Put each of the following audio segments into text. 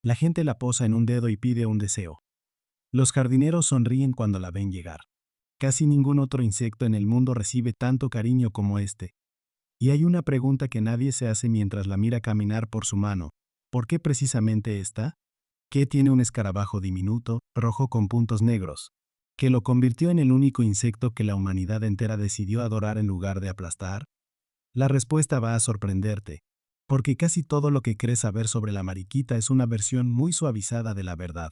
La gente la posa en un dedo y pide un deseo. Los jardineros sonríen cuando la ven llegar. Casi ningún otro insecto en el mundo recibe tanto cariño como este. Y hay una pregunta que nadie se hace mientras la mira caminar por su mano. ¿Por qué precisamente esta? ¿Qué tiene un escarabajo diminuto, rojo con puntos negros, que lo convirtió en el único insecto que la humanidad entera decidió adorar en lugar de aplastar? La respuesta va a sorprenderte, porque casi todo lo que crees saber sobre la mariquita es una versión muy suavizada de la verdad.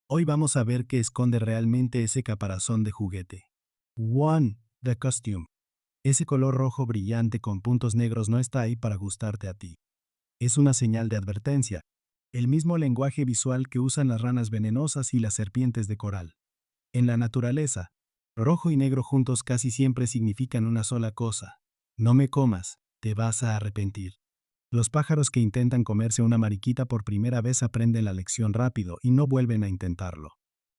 Hoy vamos a ver qué esconde realmente ese caparazón de juguete. 1. The costume. Ese color rojo brillante con puntos negros no está ahí para gustarte a ti. Es una señal de advertencia, el mismo lenguaje visual que usan las ranas venenosas y las serpientes de coral. En la naturaleza, rojo y negro juntos casi siempre significan una sola cosa. No me comas, te vas a arrepentir. Los pájaros que intentan comerse una mariquita por primera vez aprenden la lección rápido y no vuelven a intentarlo.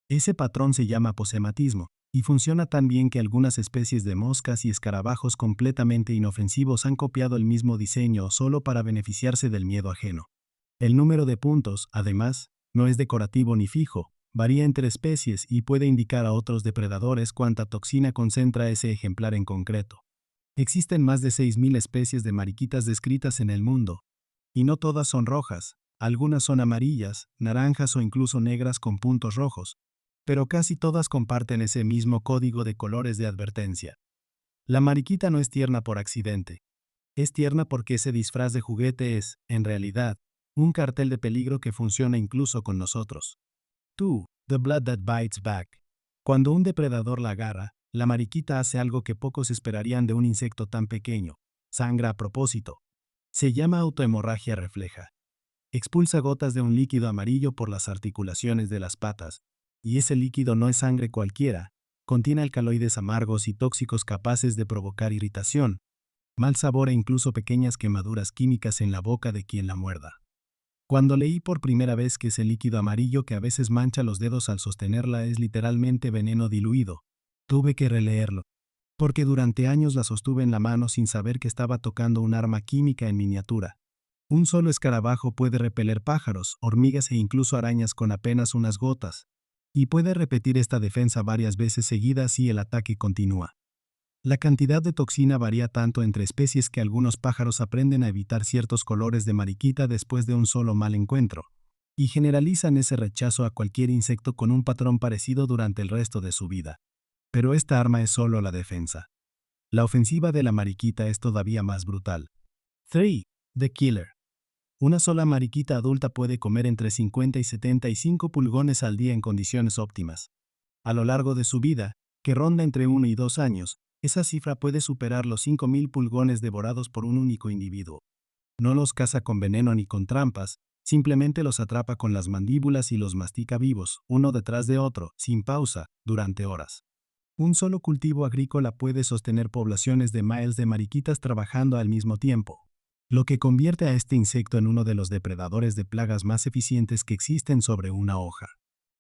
Ese patrón se llama posematismo, y funciona tan bien que algunas especies de moscas y escarabajos completamente inofensivos han copiado el mismo diseño solo para beneficiarse del miedo ajeno. El número de puntos, además, no es decorativo ni fijo, varía entre especies y puede indicar a otros depredadores cuánta toxina concentra ese ejemplar en concreto. Existen más de 6.000 especies de mariquitas descritas en el mundo, y no todas son rojas, algunas son amarillas, naranjas o incluso negras con puntos rojos, pero casi todas comparten ese mismo código de colores de advertencia. La mariquita no es tierna por accidente. Es tierna porque ese disfraz de juguete es, en realidad, un cartel de peligro que funciona incluso con nosotros. 2. The blood that bites back. Cuando un depredador la agarra, la mariquita hace algo que pocos esperarían de un insecto tan pequeño. Sangra a propósito. Se llama autohemorragia refleja. Expulsa gotas de un líquido amarillo por las articulaciones de las patas, y ese líquido no es sangre cualquiera, contiene alcaloides amargos y tóxicos capaces de provocar irritación, mal sabor e incluso pequeñas quemaduras químicas en la boca de quien la muerda. Cuando leí por primera vez que ese líquido amarillo que a veces mancha los dedos al sostenerla es literalmente veneno diluido, tuve que releerlo, porque durante años la sostuve en la mano sin saber que estaba tocando un arma química en miniatura. Un solo escarabajo puede repeler pájaros, hormigas e incluso arañas con apenas unas gotas, y puede repetir esta defensa varias veces seguidas si el ataque continúa. La cantidad de toxina varía tanto entre especies que algunos pájaros aprenden a evitar ciertos colores de mariquita después de un solo mal encuentro, y generalizan ese rechazo a cualquier insecto con un patrón parecido durante el resto de su vida. Pero esta arma es solo la defensa. La ofensiva de la mariquita es todavía más brutal. 3. The Killer. Una sola mariquita adulta puede comer entre 50 y 75 pulgones al día en condiciones óptimas. A lo largo de su vida, que ronda entre 1 y 2 años, esa cifra puede superar los 5.000 pulgones devorados por un único individuo. No los caza con veneno ni con trampas, simplemente los atrapa con las mandíbulas y los mastica vivos, uno detrás de otro, sin pausa, durante horas. Un solo cultivo agrícola puede sostener poblaciones de miles de mariquitas trabajando al mismo tiempo, lo que convierte a este insecto en uno de los depredadores de plagas más eficientes que existen sobre una hoja.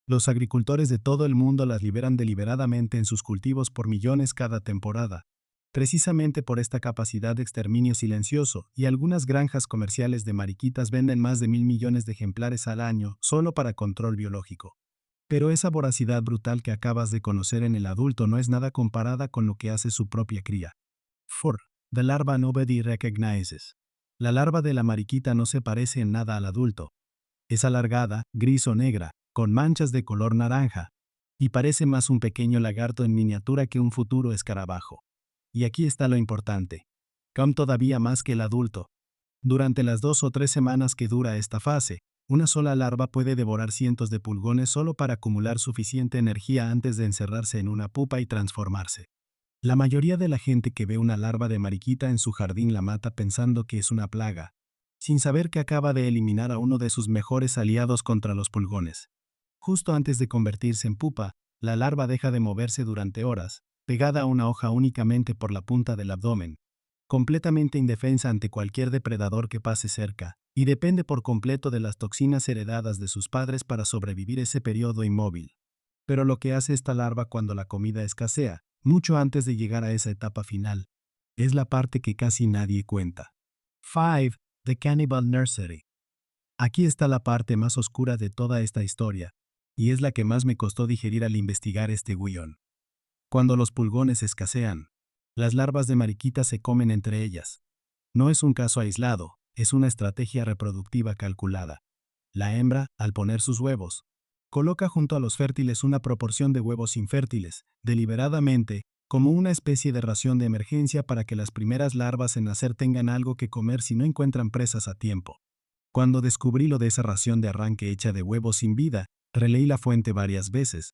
Los agricultores de todo el mundo las liberan deliberadamente en sus cultivos por millones cada temporada, precisamente por esta capacidad de exterminio silencioso, y algunas granjas comerciales de mariquitas venden más de 1.000 millones de ejemplares al año solo para control biológico. Pero esa voracidad brutal que acabas de conocer en el adulto no es nada comparada con lo que hace su propia cría. 4. The larva nobody recognizes. La larva de la mariquita no se parece en nada al adulto. Es alargada, gris o negra, con manchas de color naranja, y parece más un pequeño lagarto en miniatura que un futuro escarabajo. Y aquí está lo importante. Come todavía más que el adulto. Durante las 2 o 3 semanas que dura esta fase, una sola larva puede devorar cientos de pulgones solo para acumular suficiente energía antes de encerrarse en una pupa y transformarse. La mayoría de la gente que ve una larva de mariquita en su jardín la mata pensando que es una plaga, sin saber que acaba de eliminar a uno de sus mejores aliados contra los pulgones. Justo antes de convertirse en pupa, la larva deja de moverse durante horas, pegada a una hoja únicamente por la punta del abdomen, completamente indefensa ante cualquier depredador que pase cerca, y depende por completo de las toxinas heredadas de sus padres para sobrevivir ese periodo inmóvil. Pero lo que hace esta larva cuando la comida escasea, mucho antes de llegar a esa etapa final, es la parte que casi nadie cuenta. 5. The Cannibal Nursery. Aquí está la parte más oscura de toda esta historia, y es la que más me costó digerir al investigar este guión. Cuando los pulgones escasean, las larvas de mariquita se comen entre ellas. No es un caso aislado, es una estrategia reproductiva calculada. La hembra, al poner sus huevos, coloca junto a los fértiles una proporción de huevos infértiles, deliberadamente, como una especie de ración de emergencia para que las primeras larvas en nacer tengan algo que comer si no encuentran presas a tiempo. Cuando descubrí lo de esa ración de arranque hecha de huevos sin vida, releí la fuente varias veces,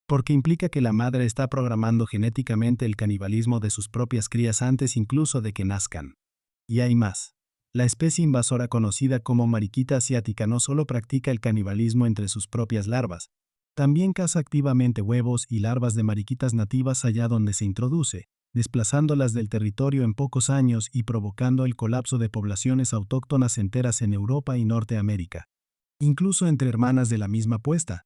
porque implica que la madre está programando genéticamente el canibalismo de sus propias crías antes incluso de que nazcan. Y hay más. La especie invasora conocida como mariquita asiática no solo practica el canibalismo entre sus propias larvas, también caza activamente huevos y larvas de mariquitas nativas allá donde se introduce, desplazándolas del territorio en pocos años y provocando el colapso de poblaciones autóctonas enteras en Europa y Norteamérica. Incluso entre hermanas de la misma puesta.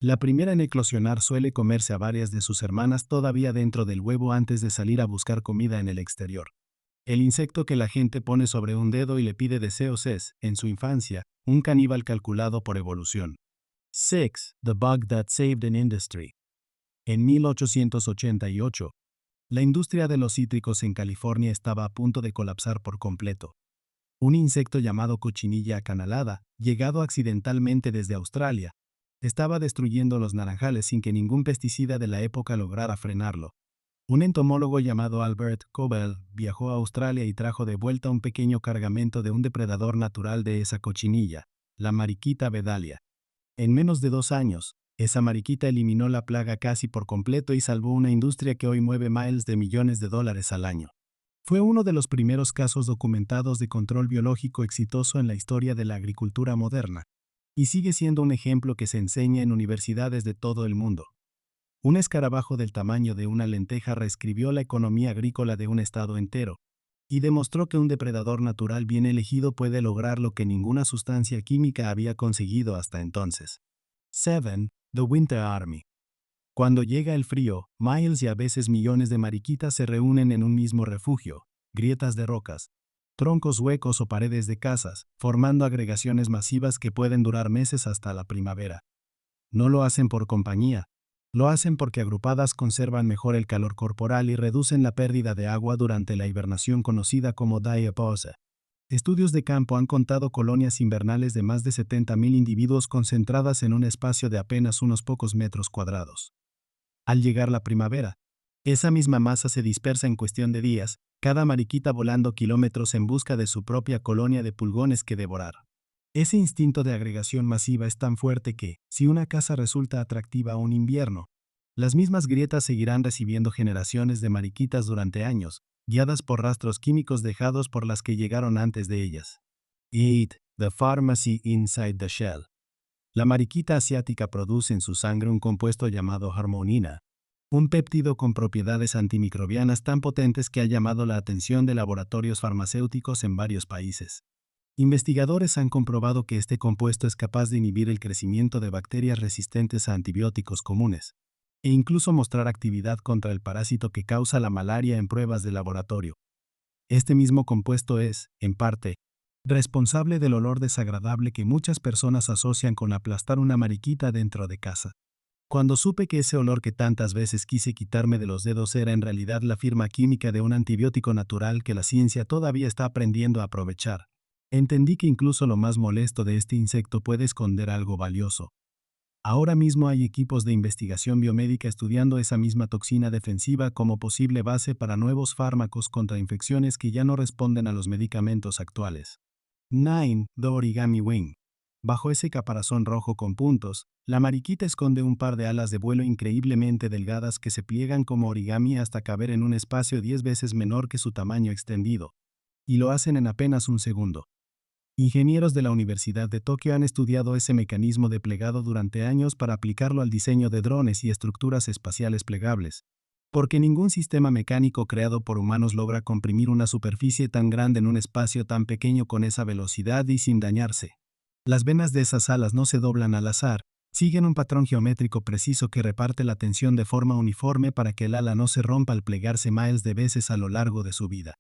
La primera en eclosionar suele comerse a varias de sus hermanas todavía dentro del huevo antes de salir a buscar comida en el exterior. El insecto que la gente pone sobre un dedo y le pide deseos es, en su infancia, un caníbal calculado por evolución. 6. The Bug That Saved an Industry. En 1888, la industria de los cítricos en California estaba a punto de colapsar por completo. Un insecto llamado cochinilla acanalada, llegado accidentalmente desde Australia, estaba destruyendo los naranjales sin que ningún pesticida de la época lograra frenarlo. Un entomólogo llamado Albert Cobell viajó a Australia y trajo de vuelta un pequeño cargamento de un depredador natural de esa cochinilla, la mariquita Vedalia. En menos de 2 años, esa mariquita eliminó la plaga casi por completo y salvó una industria que hoy mueve miles de millones de dólares al año. Fue uno de los primeros casos documentados de control biológico exitoso en la historia de la agricultura moderna, y sigue siendo un ejemplo que se enseña en universidades de todo el mundo. Un escarabajo del tamaño de una lenteja reescribió la economía agrícola de un estado entero, y demostró que un depredador natural bien elegido puede lograr lo que ninguna sustancia química había conseguido hasta entonces. 7. The Winter Army. Cuando llega el frío, miles y a veces millones de mariquitas se reúnen en un mismo refugio, grietas de rocas, troncos huecos o paredes de casas, formando agregaciones masivas que pueden durar meses hasta la primavera. No lo hacen por compañía. Lo hacen porque agrupadas conservan mejor el calor corporal y reducen la pérdida de agua durante la hibernación conocida como diapause. Estudios de campo han contado colonias invernales de más de 70.000 individuos concentradas en un espacio de apenas unos pocos metros cuadrados. Al llegar la primavera, esa misma masa se dispersa en cuestión de días, cada mariquita volando kilómetros en busca de su propia colonia de pulgones que devorar. Ese instinto de agregación masiva es tan fuerte que, si una casa resulta atractiva un invierno, las mismas grietas seguirán recibiendo generaciones de mariquitas durante años, guiadas por rastros químicos dejados por las que llegaron antes de ellas. 8. The Pharmacy Inside the Shell. La mariquita asiática produce en su sangre un compuesto llamado harmonina, un péptido con propiedades antimicrobianas tan potentes que ha llamado la atención de laboratorios farmacéuticos en varios países. Investigadores han comprobado que este compuesto es capaz de inhibir el crecimiento de bacterias resistentes a antibióticos comunes, e incluso mostrar actividad contra el parásito que causa la malaria en pruebas de laboratorio. Este mismo compuesto es, en parte, responsable del olor desagradable que muchas personas asocian con aplastar una mariquita dentro de casa. Cuando supe que ese olor que tantas veces quise quitarme de los dedos era en realidad la firma química de un antibiótico natural que la ciencia todavía está aprendiendo a aprovechar, entendí que incluso lo más molesto de este insecto puede esconder algo valioso. Ahora mismo hay equipos de investigación biomédica estudiando esa misma toxina defensiva como posible base para nuevos fármacos contra infecciones que ya no responden a los medicamentos actuales. 9. The Origami Wing. Bajo ese caparazón rojo con puntos, la mariquita esconde un par de alas de vuelo increíblemente delgadas que se pliegan como origami hasta caber en un espacio 10 veces menor que su tamaño extendido. Y lo hacen en apenas un segundo. Ingenieros de la Universidad de Tokio han estudiado ese mecanismo de plegado durante años para aplicarlo al diseño de drones y estructuras espaciales plegables. Porque ningún sistema mecánico creado por humanos logra comprimir una superficie tan grande en un espacio tan pequeño con esa velocidad y sin dañarse. Las venas de esas alas no se doblan al azar, siguen un patrón geométrico preciso que reparte la tensión de forma uniforme para que el ala no se rompa al plegarse miles de veces a lo largo de su vida.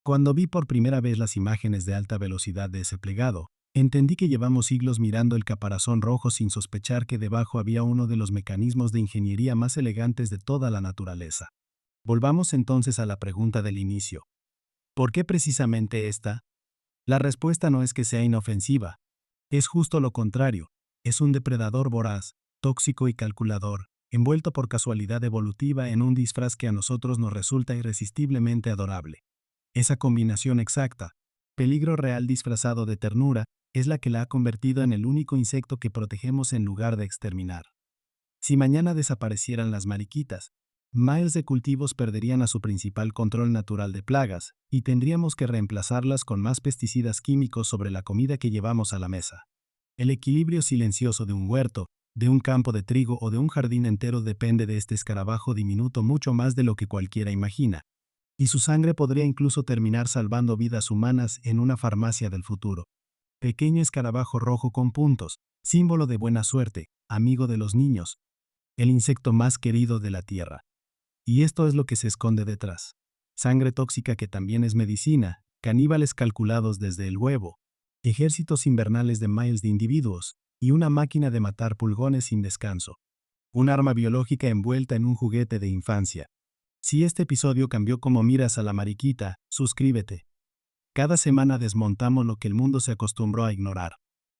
Cuando vi por primera vez las imágenes de alta velocidad de ese plegado, Entendí que llevamos siglos mirando el caparazón rojo sin sospechar que debajo había uno de los mecanismos de ingeniería más elegantes de toda la naturaleza. Volvamos entonces a la pregunta del inicio. ¿Por qué precisamente esta? La respuesta no es que sea inofensiva. Es justo lo contrario. Es un depredador voraz, tóxico y calculador, envuelto por casualidad evolutiva en un disfraz que a nosotros nos resulta irresistiblemente adorable. Esa combinación exacta, peligro real disfrazado de ternura, es la que la ha convertido en el único insecto que protegemos en lugar de exterminar. Si mañana desaparecieran las mariquitas, miles de cultivos perderían a su principal control natural de plagas, y tendríamos que reemplazarlas con más pesticidas químicos sobre la comida que llevamos a la mesa. El equilibrio silencioso de un huerto, de un campo de trigo o de un jardín entero depende de este escarabajo diminuto mucho más de lo que cualquiera imagina, y su sangre podría incluso terminar salvando vidas humanas en una farmacia del futuro. Pequeño escarabajo rojo con puntos, símbolo de buena suerte, amigo de los niños, el insecto más querido de la Tierra. Y esto es lo que se esconde detrás. Sangre tóxica que también es medicina, caníbales calculados desde el huevo, ejércitos invernales de miles de individuos, y una máquina de matar pulgones sin descanso. Un arma biológica envuelta en un juguete de infancia. Si este episodio cambió como miras a la mariquita, suscríbete. Cada semana desmontamos lo que el mundo se acostumbró a ignorar.